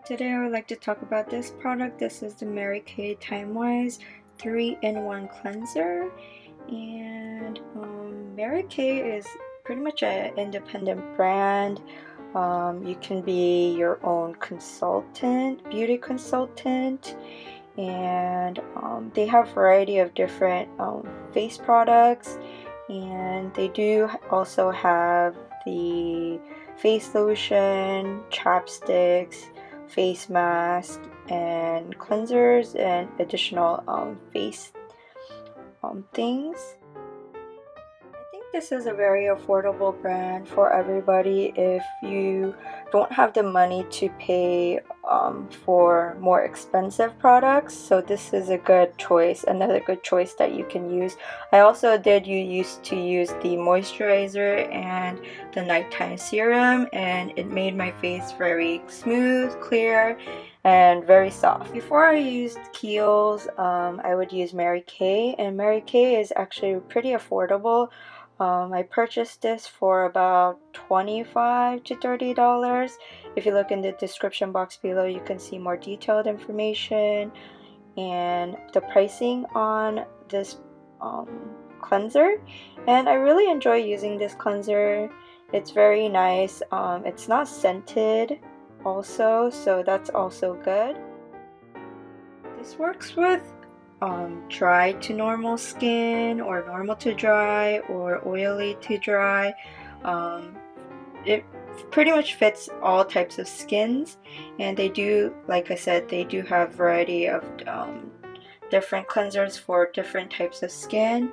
Today I would like to talk about this product. This is the Kay TimeWise 3-in-1 cleanser, and Mary Kay is pretty much an independent brand. You can be your own consultant, beauty consultant, and they have a variety of different face products, and they do also have the face lotion, chapsticks, face mask, and cleansers, and additional face things. I think this is a very affordable brand for everybody if you don't have the money to pay for more expensive products. So this is a good choice, another good choice that you can use. I also used to use the moisturizer and the nighttime serum, and it made my face very smooth, clear, and very soft. Before I used Kiehl's, I would use Mary Kay, and Mary Kay is actually pretty affordable. I purchased this for about $25 to $30. If you look in the description box below, you can see more detailed information and the pricing on this cleanser. And I really enjoy using this cleanser. It's very nice. It's not scented also, so that's also good. This works with dry to normal skin, or normal to dry, or oily to dry. It pretty much fits all types of skins, and they do, like I said, they do have a variety of different cleansers for different types of skin.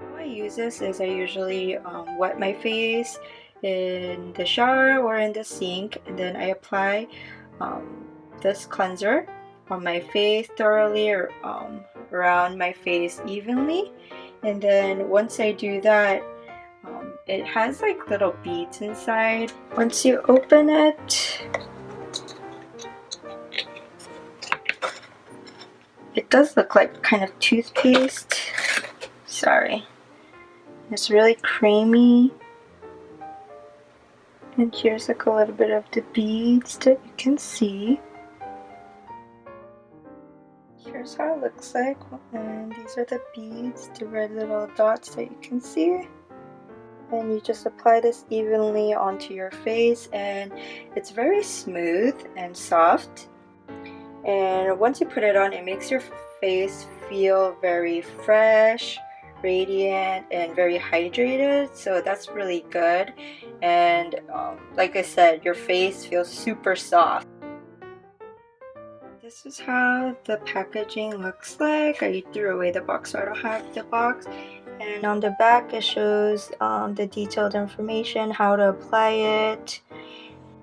How I use this is I usually wet my face in the shower or in the sink, and then I apply this cleanser on my face thoroughly, or around my face evenly. And then once I do that, it has like little beads inside. Once you open it, it does look like kind of toothpaste. Sorry. It's really creamy. And here's like a little bit of the beads that you can see. Here's how it looks like, and these are the beads, the red little dots that you can see. And you just apply this evenly onto your face, and it's very smooth and soft. And once you put it on, it makes your face feel very fresh, radiant, and very hydrated, so that's really good. And like I said, your face feels super soft. This is how the packaging looks like. I threw away the box, so I don't have the box. And on the back it shows the detailed information, how to apply it.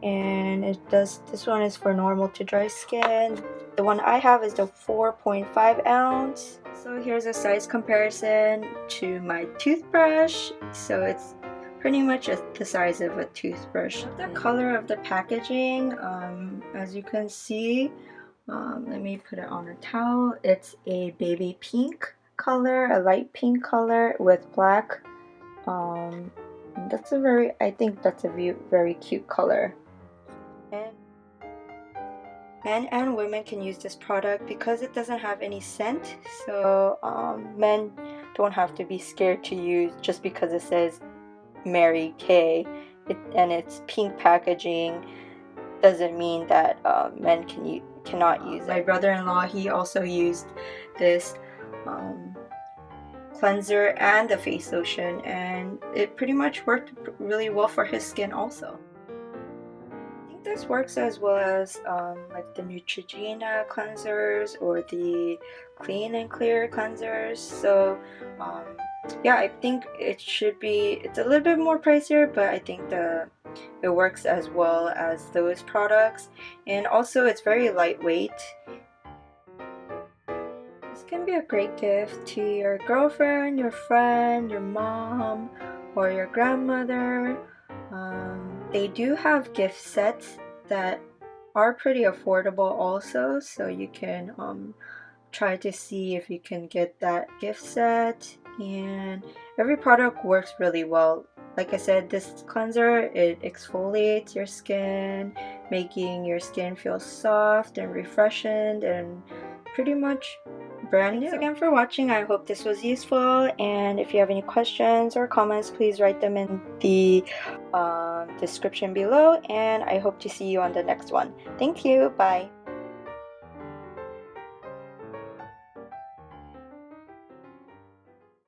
And this one is for normal to dry skin. The one I have is the 4.5 ounce. So here's a size comparison to my toothbrush. So it's pretty much the size of a toothbrush. The color of the packaging, as you can see, let me put it on a towel. It's a baby pink color, a light pink color with black. I think that's a very cute color. And men and women can use this product because it doesn't have any scent, so men don't have to be scared to use just because it says Mary Kay and it's pink packaging. Doesn't mean that men cannot use it. My brother-in-law, he also used this cleanser and the face lotion, and it pretty much worked really well for his skin also. I think this works as well as like the Neutrogena cleansers or the Clean and Clear cleansers. So yeah, I think it's a little bit more pricier, but I think it works as well as those products. And also it's very lightweight. This can be a great gift to your girlfriend, your friend, your mom, or your grandmother. They do have gift sets that are pretty affordable also, so you can try to see if you can get that gift set. And every product works really well. like I said, this cleanser, it exfoliates your skin, making your skin feel soft and refreshed and pretty much brand new. Thanks again for watching. I hope this was useful, and if you have any questions or comments, please write them in the description below, and I hope to see you on the next one. Thank you. Bye.